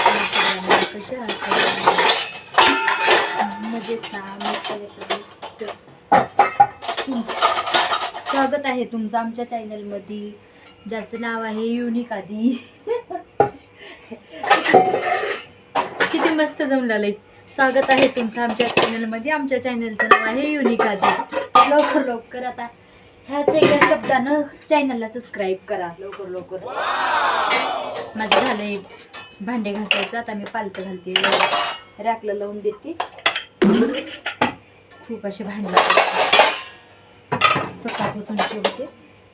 कशा मजेत ना. स्वागत आहे तुमचं आमच्या चॅनलमध्ये, ज्याचं नाव आहे युनिक आदी. किती मस्त जमलेलं. स्वागत आहे तुमचं आमच्या चॅनलमध्ये. आमच्या चॅनलचं नाव आहे युनिक आदी. लवकर लवकर आता ह्याच एका शब्दानं चॅनलला सबस्क्राईब करा लवकर लवकर. माझं झालंय भांडे घासायचं. आता मी पालतं घालते, रॅकला लावून देते. खूप असे भांडे सकाळपासून होते.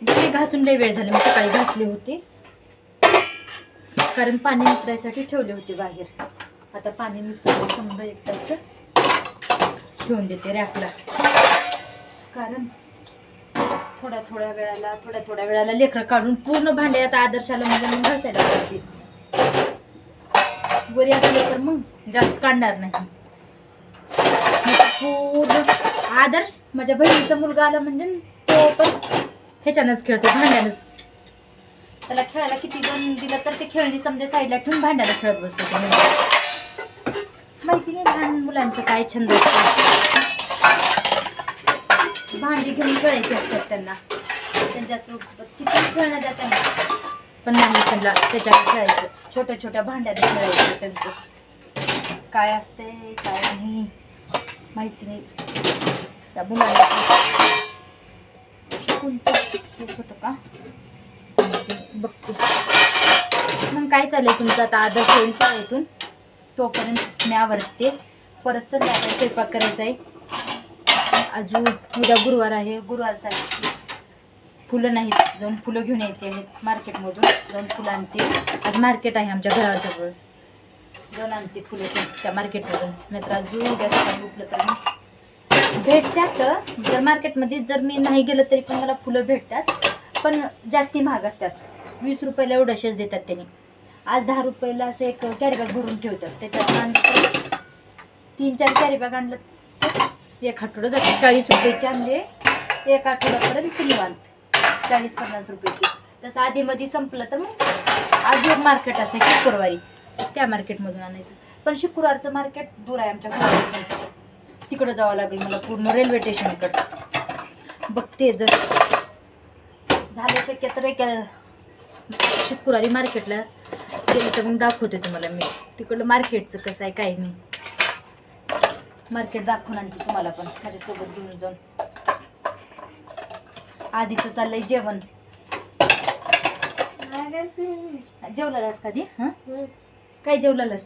मी घासून लई वेळ झाला. मी सकाळी घासले होते कारण पाणी नितरायसाठी ठेवले होते बाहेर. आता पाणी नितरायला समजा एकटाच ठेवून देते रॅकला. कारण थोड्या वेळाला लेकरं काढून पूर्ण भांडे आता आदर्शाला म्हणजे मग घासायला लागते. वरी असलं तर मग जास्त काढणार नाही. पूर्ण आदर्श माझ्या बहिणीचा मुलगा आला म्हणजे तो पण ह्याच्यानंच खेळतो, भांड्यानंच. त्याला खेळायला किती पण दिलं तर ते खेळणी समजा साईडला ठेवून भांड्याला खेळत बसतो. माहिती नाही लहान मुलांचं काय छंद असतो. भांडी घेऊन खेळायची असतात त्यांना. त्यांच्यासोबत किती खेळणं द्या त्यांना, पण नाही त्यांना त्याच्यावर खेळायचं. छोट्या छोट्या भांड्याने खेळायचं. त्यांचं काय असते काय नाही माहिती नाही. त्या मुलांना कोणतं होतं का बघते. मग काय चाललंय तुमचं आता? आदर्श येईल शाळेतून, तोपर्यंत मी आवडते. परत संध्याकाळी स्वयंपाक करायचा आहे. अजून उद्या गुरुवार आहे. गुरुवारचा आहे. फुलं नाहीत, जाऊन फुलं घेऊन यायची आहेत मार्केटमधून. जाऊन फुलं आणते. आज मार्केट आहे आमच्या घराजवळ, जाऊन आणते फुलं त्या मार्केटमधून. नाहीतर अजून उद्या सकाळी उठलं तर मग भेटतात. जर मार्केटमध्ये जर मी नाही गेलं तरी पण मला फुलं भेटतात, पण जास्ती महाग असतात. 20 रुपयाला एवढंशेच देतात त्यांनी. आज 10 रुपयाला असं एक कॅरीबॅग भरून ठेवतात. त्याच्यात 3-4 कॅरीबॅग आणलं तर एक आठवडं जाते. 40 रुपयाचे आणले एक आठवड्यापर्यंत निवांत. 40-50 रुपयाची. तसं आधीमध्ये संपलं तर मग आज एक मार्केट असते शुक्रवारी, त्या मार्केटमधून आणायचं. पण शुक्रवारचं मार्केट दूर आहे आमच्या घरापासून. तिकडं जावं लागेल मला, पूर्ण रेल्वे स्टेशनकडं. बघते जर झालं शक्य तर एक शुक्रवारी मार्केटला गेलं तर मग दाखवते तुम्हाला मी तिकडलं मार्केटचं कसं आहे काय नाही. मार्केट दाखवून आणते तुम्हाला पण माझ्यासोबत घेऊन जाऊन. आधीचं चाललंय जेवण. जेवलास कधी? हां काय जेवलास?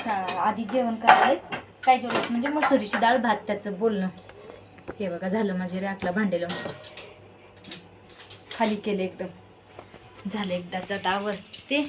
हां आधी जेवण करायला. काय जेवलास म्हणजे मसुरीची डाळ भात. त्याचं बोलणं. हे बघा झालं माझे रॅकला भांडे लावून खाली केलं एकदम. झालं एकदाच आता आवडते.